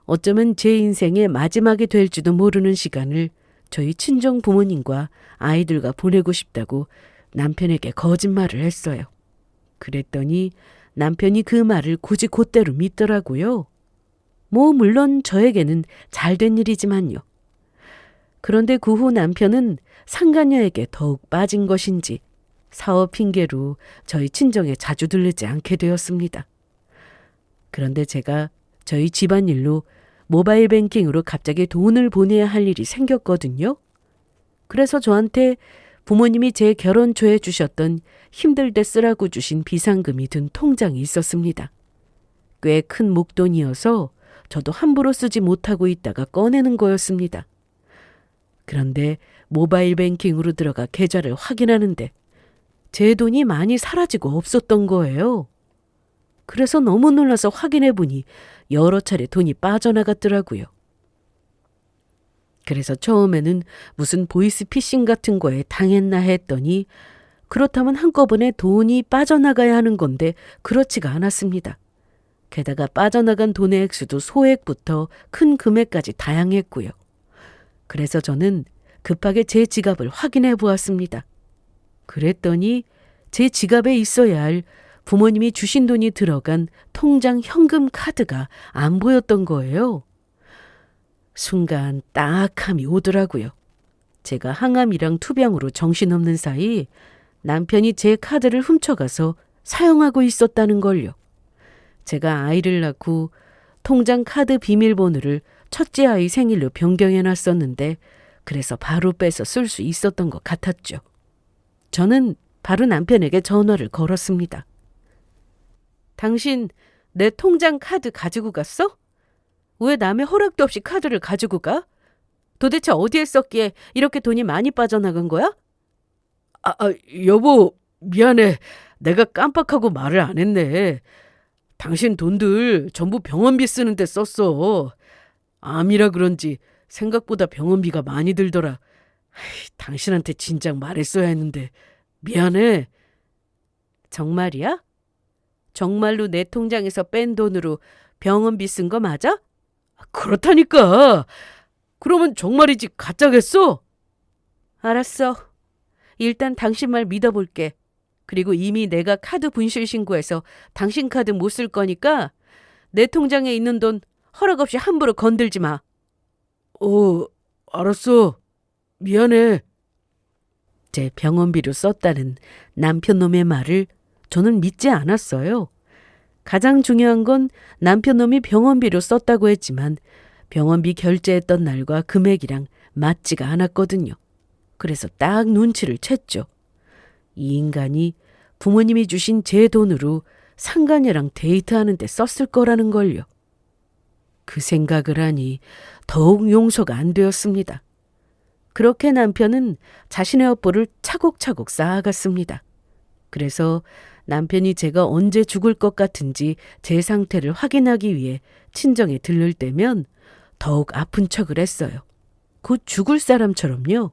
어쩌면 제 인생의 마지막이 될지도 모르는 시간을 저희 친정 부모님과 아이들과 보내고 싶다고 남편에게 거짓말을 했어요. 그랬더니 남편이 그 말을 굳이 곧대로 믿더라고요. 물론 저에게는 잘된 일이지만요. 그런데 그 후 남편은 상간녀에게 더욱 빠진 것인지 사업 핑계로 저희 친정에 자주 들르지 않게 되었습니다. 그런데 제가 저희 집안일로 모바일 뱅킹으로 갑자기 돈을 보내야 할 일이 생겼거든요. 그래서 저한테 부모님이 제 결혼 초에 주셨던 힘들 때 쓰라고 주신 비상금이 든 통장이 있었습니다. 꽤 큰 목돈이어서 저도 함부로 쓰지 못하고 있다가 꺼내는 거였습니다. 그런데 모바일 뱅킹으로 들어가 계좌를 확인하는데 제 돈이 많이 사라지고 없었던 거예요. 그래서 너무 놀라서 확인해 보니 여러 차례 돈이 빠져나갔더라고요. 그래서 처음에는 무슨 보이스피싱 같은 거에 당했나 했더니 그렇다면 한꺼번에 돈이 빠져나가야 하는 건데 그렇지가 않았습니다. 게다가 빠져나간 돈의 액수도 소액부터 큰 금액까지 다양했고요. 그래서 저는 급하게 제 지갑을 확인해 보았습니다. 그랬더니 제 지갑에 있어야 할 부모님이 주신 돈이 들어간 통장 현금 카드가 안 보였던 거예요. 순간 딱함이 오더라고요. 제가 항암이랑 투병으로 정신없는 사이 남편이 제 카드를 훔쳐가서 사용하고 있었다는 걸요. 제가 아이를 낳고 통장 카드 비밀번호를 첫째 아이 생일로 변경해놨었는데 그래서 바로 빼서 쓸 수 있었던 것 같았죠. 저는 바로 남편에게 전화를 걸었습니다. 당신 내 통장 카드 가지고 갔어? 왜 남의 허락도 없이 카드를 가지고 가? 도대체 어디에 썼기에 이렇게 돈이 많이 빠져나간 거야? 여보, 미안해. 내가 깜빡하고 말을 안 했네. 당신 돈들 전부 병원비 쓰는데 썼어. 암이라 그런지 생각보다 병원비가 많이 들더라. 당신한테 진작 말했어야 했는데 미안해. 정말이야? 정말로 내 통장에서 뺀 돈으로 병원비 쓴 거 맞아? 그렇다니까. 그러면 정말이지 가짜겠어? 알았어. 일단 당신 말 믿어볼게. 그리고 이미 내가 카드 분실 신고해서 당신 카드 못 쓸 거니까 내 통장에 있는 돈 허락 없이 함부로 건들지 마. 알았어. 미안해. 제 병원비로 썼다는 남편 놈의 말을 저는 믿지 않았어요. 가장 중요한 건 남편 놈이 병원비로 썼다고 했지만 병원비 결제했던 날과 금액이랑 맞지가 않았거든요. 그래서 딱 눈치를 챘죠. 이 인간이 부모님이 주신 제 돈으로 상간녀랑 데이트하는 데 썼을 거라는 걸요. 그 생각을 하니 더욱 용서가 안 되었습니다. 그렇게 남편은 자신의 업보를 차곡차곡 쌓아갔습니다. 그래서 남편이 제가 언제 죽을 것 같은지 제 상태를 확인하기 위해 친정에 들를 때면 더욱 아픈 척을 했어요. 곧 죽을 사람처럼요.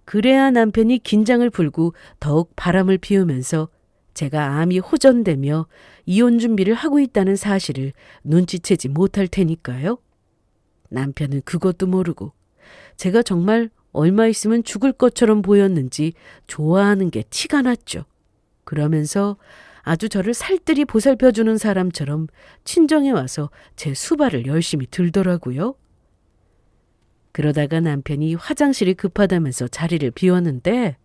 그래야 남편이 긴장을 풀고 더욱 바람을 피우면서 제가 암이 호전되며 이혼 준비를 하고 있다는 사실을 눈치채지 못할 테니까요. 남편은 그것도 모르고 제가 정말 얼마 있으면 죽을 것처럼 보였는지 좋아하는 게 티가 났죠. 그러면서 아주 저를 살뜰히 보살펴주는 사람처럼 친정에 와서 제 수발을 열심히 들더라고요. 그러다가 남편이 화장실이 급하다면서 자리를 비웠는데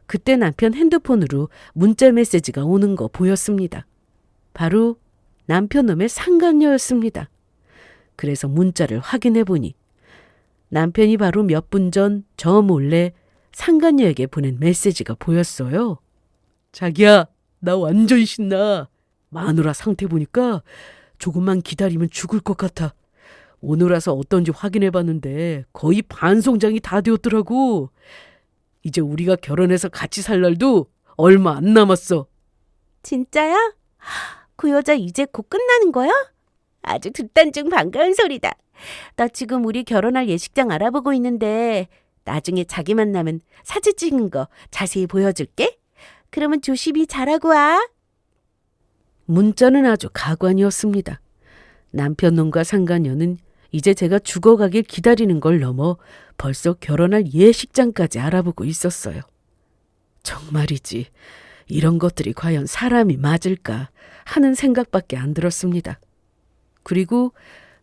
그때 남편 핸드폰으로 문자 메시지가 오는 거 보였습니다. 바로 남편 놈의 상간녀였습니다. 그래서 문자를 확인해 보니 남편이 바로 몇 분 전 저 몰래 상간녀에게 보낸 메시지가 보였어요. 자기야, 나 완전 신나. 마누라 상태 보니까 조금만 기다리면 죽을 것 같아. 오늘 와서 어떤지 확인해 봤는데 거의 반송장이 다 되었더라고. 이제 우리가 결혼해서 같이 살 날도 얼마 안 남았어. 진짜야? 그 여자 이제 곧 끝나는 거야? 아주 듣단 중 반가운 소리다. 나 지금 우리 결혼할 예식장 알아보고 있는데 나중에 자기 만나면 사진 찍은 거 자세히 보여줄게. 그러면 조심히 잘하고 와. 문자는 아주 가관이었습니다. 남편 놈과 상간녀는 이제 제가 죽어가길 기다리는 걸 넘어 벌써 결혼할 예식장까지 알아보고 있었어요. 정말이지 이런 것들이 과연 사람이 맞을까 하는 생각밖에 안 들었습니다. 그리고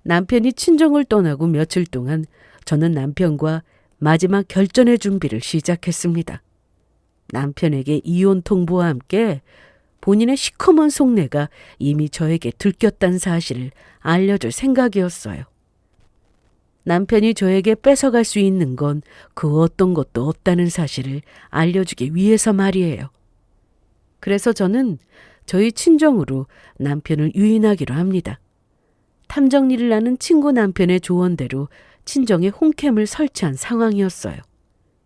남편이 친정을 떠나고 며칠 동안 저는 남편과 마지막 결전의 준비를 시작했습니다. 남편에게 이혼 통보와 함께 본인의 시커먼 속내가 이미 저에게 들켰다는 사실을 알려줄 생각이었어요. 남편이 저에게 뺏어갈 수 있는 건 그 어떤 것도 없다는 사실을 알려주기 위해서 말이에요. 그래서 저는 저희 친정으로 남편을 유인하기로 합니다. 탐정일을 하는 친구 남편의 조언대로 친정에 홈캠을 설치한 상황이었어요.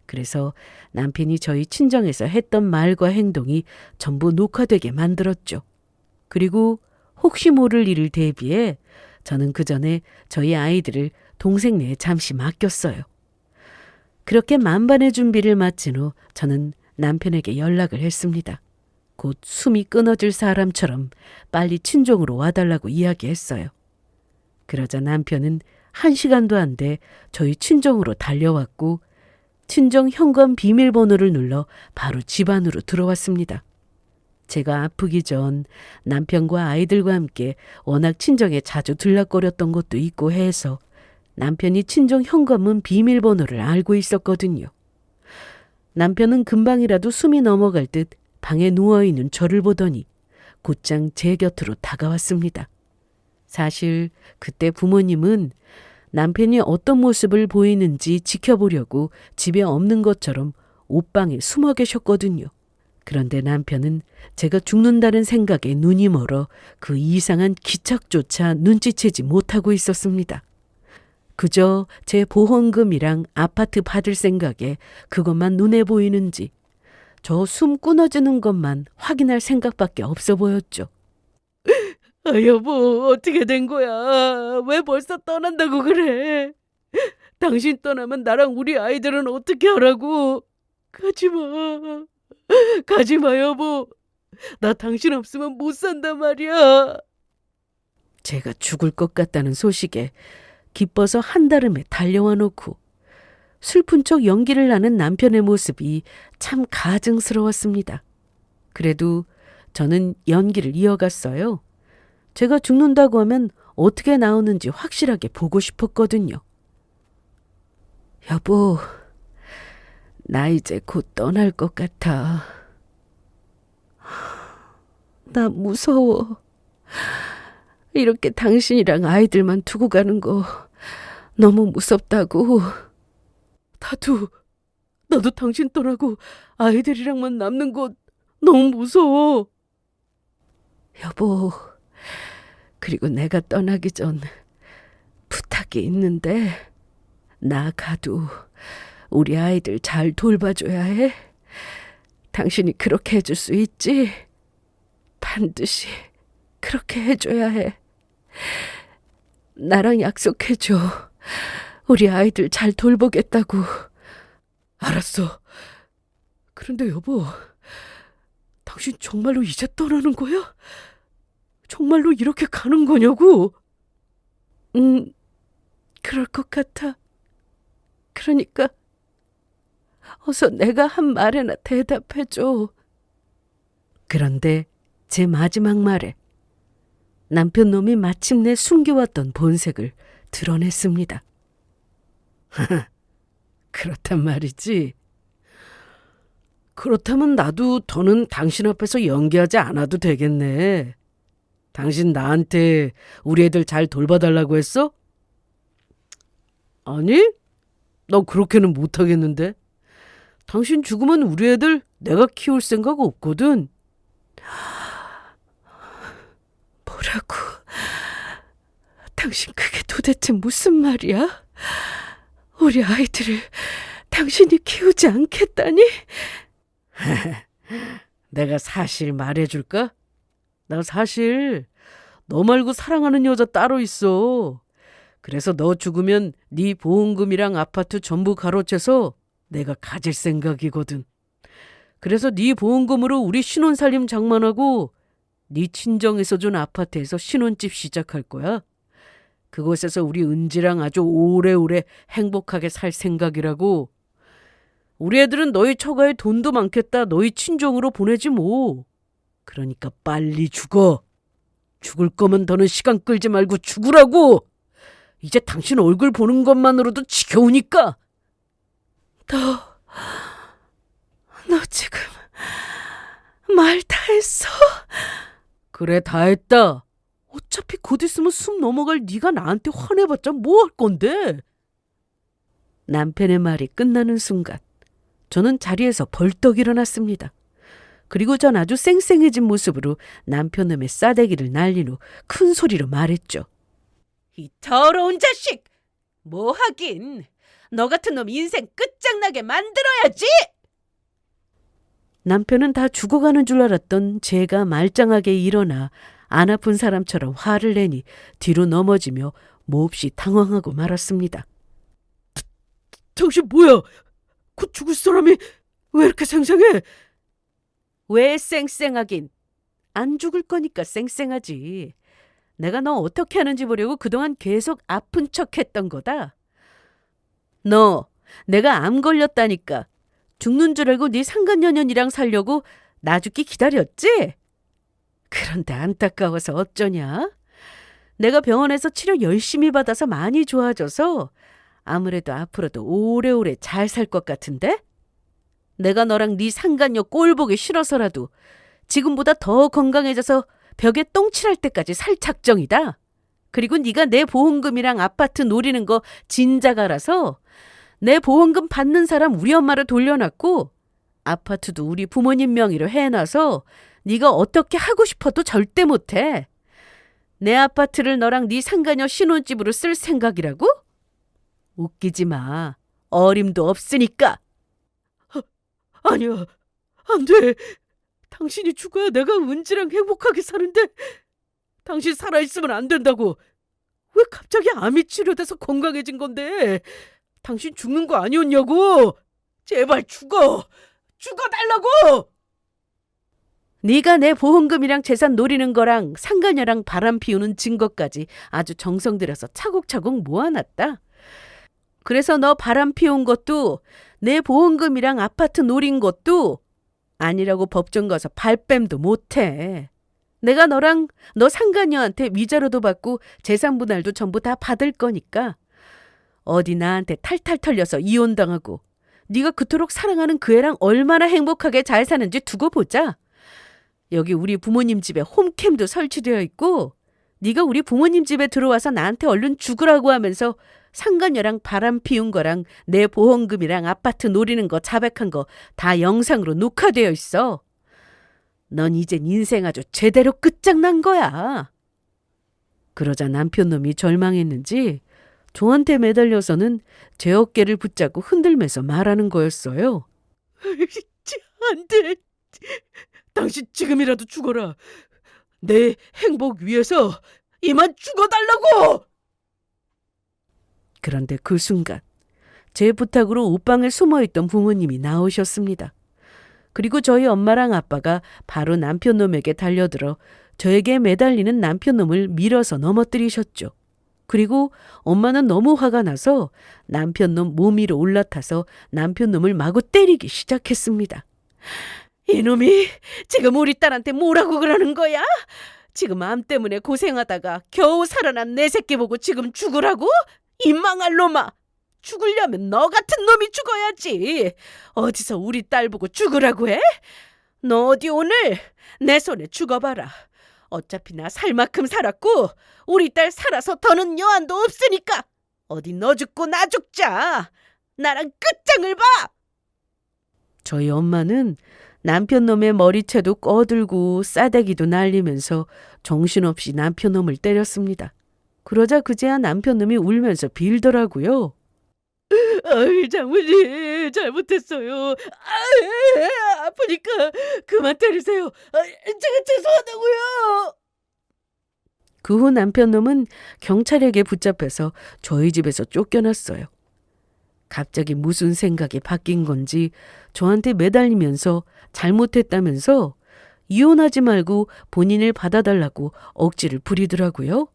그래서 남편이 저희 친정에서 했던 말과 행동이 전부 녹화되게 만들었죠. 그리고 혹시 모를 일을 대비해 저는 그 전에 저희 아이들을 동생네에 잠시 맡겼어요. 그렇게 만반의 준비를 마친 후 저는 남편에게 연락을 했습니다. 곧 숨이 끊어질 사람처럼 빨리 친정으로 와달라고 이야기했어요. 그러자 남편은 1시간도 안 돼 저희 친정으로 달려왔고 친정 현관 비밀번호를 눌러 바로 집 안으로 들어왔습니다. 제가 아프기 전 남편과 아이들과 함께 워낙 친정에 자주 들락거렸던 것도 있고 해서 남편이 친정 현관문 비밀번호를 알고 있었거든요. 남편은 금방이라도 숨이 넘어갈 듯 방에 누워있는 저를 보더니 곧장 제 곁으로 다가왔습니다. 사실 그때 부모님은 남편이 어떤 모습을 보이는지 지켜보려고 집에 없는 것처럼 옷방에 숨어 계셨거든요. 그런데 남편은 제가 죽는다는 생각에 눈이 멀어 그 이상한 기척조차 눈치채지 못하고 있었습니다. 그저 제 보험금이랑 아파트 받을 생각에 그것만 눈에 보이는지 저 숨 끊어지는 것만 확인할 생각밖에 없어 보였죠. 여보, 어떻게 된 거야? 왜 벌써 떠난다고 그래? 당신 떠나면 나랑 우리 아이들은 어떻게 하라고? 가지마. 가지마, 여보. 나 당신 없으면 못 산단 말이야. 제가 죽을 것 같다는 소식에 기뻐서 한달음에 달려와 놓고 슬픈 척 연기를 나는 남편의 모습이 참 가증스러웠습니다. 그래도 저는 연기를 이어갔어요. 제가 죽는다고 하면 어떻게 나오는지 확실하게 보고 싶었거든요. 여보, 나 이제 곧 떠날 것 같아. 나 무서워. 이렇게 당신이랑 아이들만 두고 가는 거 너무 무섭다고. 나도 당신 떠나고 아이들이랑만 남는 거 너무 무서워. 여보, 그리고 내가 떠나기 전 부탁이 있는데 나 가도 우리 아이들 잘 돌봐줘야 해. 당신이 그렇게 해줄 수 있지? 반드시 그렇게 해줘야 해. 나랑 약속해줘. 우리 아이들 잘 돌보겠다고. 알았어. 그런데 여보, 당신 정말로 이제 떠나는 거야? 정말로 이렇게 가는 거냐고? 그럴 것 같아. 그러니까 어서 내가 한 말에나 대답해줘. 그런데 제 마지막 말에 남편 놈이 마침내 숨겨왔던 본색을 드러냈습니다. 그렇단 말이지. 그렇다면 나도 더는 당신 앞에서 연기하지 않아도 되겠네. 당신 나한테 우리 애들 잘 돌봐달라고 했어? 아니, 너 그렇게는 못하겠는데. 당신 죽으면 우리 애들 내가 키울 생각 없거든. 뭐라고? 당신 그게 도대체 무슨 말이야? 우리 아이들을 당신이 키우지 않겠다니? 내가 사실 말해줄까? 나 사실 너 말고 사랑하는 여자 따로 있어. 그래서 너 죽으면 네 보험금이랑 아파트 전부 가로채서 내가 가질 생각이거든. 그래서 네 보험금으로 우리 신혼살림 장만하고 네 친정에서 준 아파트에서 신혼집 시작할 거야. 그곳에서 우리 은지랑 아주 오래오래 행복하게 살 생각이라고. 우리 애들은 너희 처가에 돈도 많겠다 너희 친정으로 보내지 뭐. 그러니까 빨리 죽어. 죽을 거면 더는 시간 끌지 말고 죽으라고. 이제 당신 얼굴 보는 것만으로도 지겨우니까. 너 지금 말 다 했어? 그래, 다 했다. 어차피 곧 있으면 숨 넘어갈 네가 나한테 화내봤자 뭐 할 건데. 남편의 말이 끝나는 순간 저는 자리에서 벌떡 일어났습니다. 그리고 전 아주 쌩쌩해진 모습으로 남편놈의 싸대기를 날린 후 큰 소리로 말했죠. 이 더러운 자식! 뭐 하긴. 너 같은 놈 인생 끝장나게 만들어야지! 남편은 다 죽어가는 줄 알았던 제가 말짱하게 일어나 안 아픈 사람처럼 화를 내니 뒤로 넘어지며 몹시 당황하고 말았습니다. 당신 뭐야? 곧 죽을 사람이 왜 이렇게 쌩쌩해? 왜 쌩쌩하긴? 안 죽을 거니까 쌩쌩하지. 내가 너 어떻게 하는지 보려고 그동안 계속 아픈 척했던 거다. 너 내가 암 걸렸다니까 죽는 줄 알고 네 상간녀년이랑 살려고 나 죽기 기다렸지? 그런데 안타까워서 어쩌냐? 내가 병원에서 치료 열심히 받아서 많이 좋아져서 아무래도 앞으로도 오래오래 잘 살 것 같은데? 내가 너랑 네 상간녀 꼴 보기 싫어서라도 지금보다 더 건강해져서 벽에 똥칠할 때까지 살 작정이다. 그리고 네가 내 보험금이랑 아파트 노리는 거 진작 알아서 내 보험금 받는 사람 우리 엄마로 돌려놨고 아파트도 우리 부모님 명의로 해놔서 네가 어떻게 하고 싶어도 절대 못해. 내 아파트를 너랑 네 상간녀 신혼집으로 쓸 생각이라고? 웃기지 마. 어림도 없으니까. 아니야, 안 돼. 당신이 죽어야 내가 은지랑 행복하게 사는데 당신 살아있으면 안 된다고. 왜 갑자기 암이 치료돼서 건강해진 건데? 당신 죽는 거 아니었냐고. 제발 죽어. 죽어달라고. 네가 내 보험금이랑 재산 노리는 거랑 상간녀랑 바람 피우는 증거까지 아주 정성 들여서 차곡차곡 모아놨다. 그래서 너 바람 피운 것도 내 보험금이랑 아파트 노린 것도 아니라고 법정 가서 발뺌도 못해. 내가 너랑 너 상간녀한테 위자료도 받고 재산 분할도 전부 다 받을 거니까 어디 나한테 탈탈 털려서 이혼당하고 네가 그토록 사랑하는 그 애랑 얼마나 행복하게 잘 사는지 두고 보자. 여기 우리 부모님 집에 홈캠도 설치되어 있고 네가 우리 부모님 집에 들어와서 나한테 얼른 죽으라고 하면서 상간녀랑 바람 피운 거랑 내 보험금이랑 아파트 노리는 거 자백한 거 다 영상으로 녹화되어 있어. 넌 이젠 인생 아주 제대로 끝장난 거야. 그러자 남편 놈이 절망했는지 저한테 매달려서는 제 어깨를 붙잡고 흔들면서 말하는 거였어요. 안 돼. 당신 지금이라도 죽어라. 내 행복 위해서 이만 죽어달라고. 그런데 그 순간 제 부탁으로 옷방에 숨어있던 부모님이 나오셨습니다. 그리고 저희 엄마랑 아빠가 바로 남편놈에게 달려들어 저에게 매달리는 남편놈을 밀어서 넘어뜨리셨죠. 그리고 엄마는 너무 화가 나서 남편놈 몸 위로 올라타서 남편놈을 마구 때리기 시작했습니다. 이놈이 지금 우리 딸한테 뭐라고 그러는 거야? 지금 암 때문에 고생하다가 겨우 살아난 내 새끼 보고 지금 죽으라고? 이 망할 놈아! 죽으려면 너 같은 놈이 죽어야지. 어디서 우리 딸 보고 죽으라고 해? 너 어디 오늘 내 손에 죽어봐라. 어차피 나 살 만큼 살았고 우리 딸 살아서 더는 여한도 없으니까 어디 너 죽고 나 죽자. 나랑 끝장을 봐. 저희 엄마는 남편놈의 머리채도 꺼들고 싸대기도 날리면서 정신없이 남편놈을 때렸습니다. 그러자 그제야 남편놈이 울면서 빌더라고요. 아이, 장모님 잘못했어요. 아프니까 그만 때리세요. 제가 죄송하다고요. 그 후 남편놈은 경찰에게 붙잡혀서 저희 집에서 쫓겨났어요. 갑자기 무슨 생각이 바뀐 건지 저한테 매달리면서 잘못했다면서 이혼하지 말고 본인을 받아달라고 억지를 부리더라고요.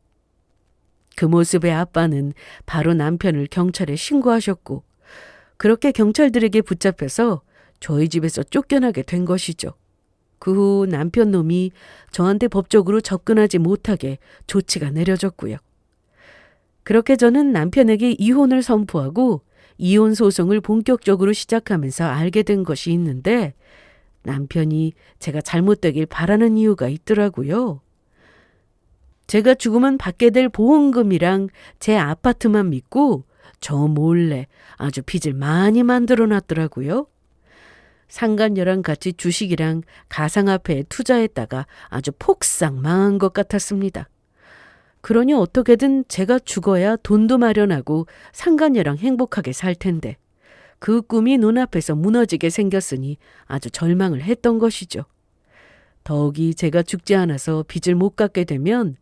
그 모습에 아빠는 바로 남편을 경찰에 신고하셨고 그렇게 경찰들에게 붙잡혀서 저희 집에서 쫓겨나게 된 것이죠. 그 후 남편 놈이 저한테 법적으로 접근하지 못하게 조치가 내려졌고요. 그렇게 저는 남편에게 이혼을 선포하고 이혼 소송을 본격적으로 시작하면서 알게 된 것이 있는데 남편이 제가 잘못되길 바라는 이유가 있더라고요. 제가 죽으면 받게 될 보험금이랑 제 아파트만 믿고 저 몰래 아주 빚을 많이 만들어 놨더라고요. 상간녀랑 같이 주식이랑 가상화폐에 투자했다가 아주 폭삭 망한 것 같았습니다. 그러니 어떻게든 제가 죽어야 돈도 마련하고 상간녀랑 행복하게 살 텐데 그 꿈이 눈앞에서 무너지게 생겼으니 아주 절망을 했던 것이죠. 더욱이 제가 죽지 않아서 빚을 못 갚게 되면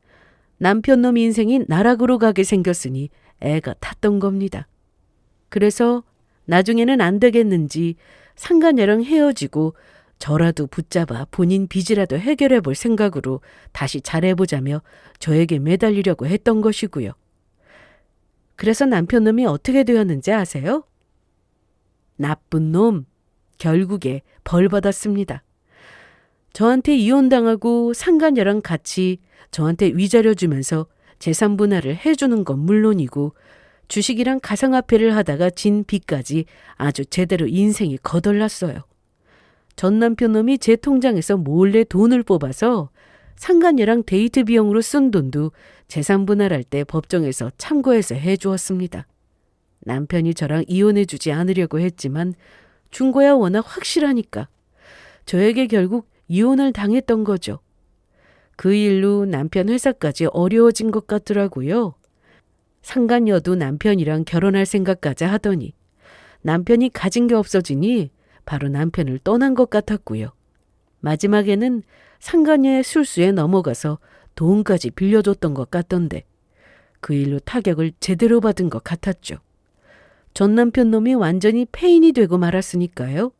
남편놈 인생이 나락으로 가게 생겼으니 애가 탔던 겁니다. 그래서 나중에는 안 되겠는지 상간녀랑 헤어지고 저라도 붙잡아 본인 빚이라도 해결해 볼 생각으로 다시 잘해보자며 저에게 매달리려고 했던 것이고요. 그래서 남편놈이 어떻게 되었는지 아세요? 나쁜 놈, 결국에 벌 받았습니다. 저한테 이혼당하고 상간녀랑 같이 저한테 위자료 주면서 재산 분할을 해주는 건 물론이고 주식이랑 가상화폐를 하다가 진 빚까지 아주 제대로 인생이 거덜났어요. 전 남편 놈이 제 통장에서 몰래 돈을 뽑아서 상간녀랑 데이트 비용으로 쓴 돈도 재산 분할할 때 법정에서 참고해서 해주었습니다. 남편이 저랑 이혼해주지 않으려고 했지만 중고야 워낙 확실하니까 저에게 결국 이혼을 당했던 거죠. 그 일로 남편 회사까지 어려워진 것 같더라고요. 상간녀도 남편이랑 결혼할 생각까지 하더니 남편이 가진 게 없어지니 바로 남편을 떠난 것 같았고요. 마지막에는 상간녀의 술수에 넘어가서 돈까지 빌려줬던 것 같던데 그 일로 타격을 제대로 받은 것 같았죠. 전 남편 놈이 완전히 폐인이 되고 말았으니까요.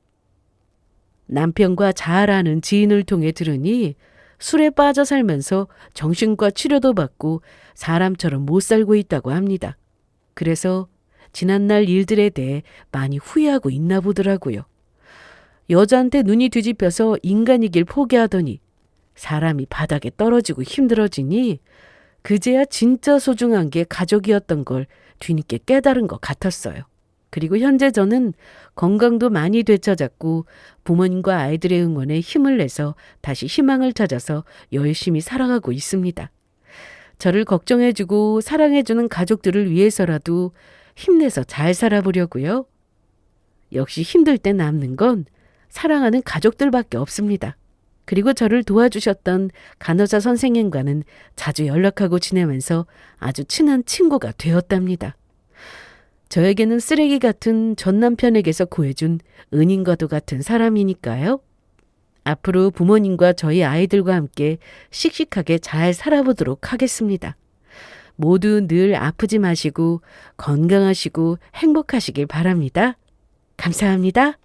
남편과 잘 아는 지인을 통해 들으니 술에 빠져 살면서 정신과 치료도 받고 사람처럼 못 살고 있다고 합니다. 그래서 지난날 일들에 대해 많이 후회하고 있나 보더라고요. 여자한테 눈이 뒤집혀서 인간이길 포기하더니 사람이 바닥에 떨어지고 힘들어지니 그제야 진짜 소중한 게 가족이었던 걸 뒤늦게 깨달은 것 같았어요. 그리고 현재 저는 건강도 많이 되찾았고 부모님과 아이들의 응원에 힘을 내서 다시 희망을 찾아서 열심히 살아가고 있습니다. 저를 걱정해주고 사랑해주는 가족들을 위해서라도 힘내서 잘 살아보려고요. 역시 힘들 때 남는 건 사랑하는 가족들밖에 없습니다. 그리고 저를 도와주셨던 간호사 선생님과는 자주 연락하고 지내면서 아주 친한 친구가 되었답니다. 저에게는 쓰레기 같은 전 남편에게서 구해준 은인과도 같은 사람이니까요. 앞으로 부모님과 저희 아이들과 함께 씩씩하게 잘 살아보도록 하겠습니다. 모두 늘 아프지 마시고 건강하시고 행복하시길 바랍니다. 감사합니다.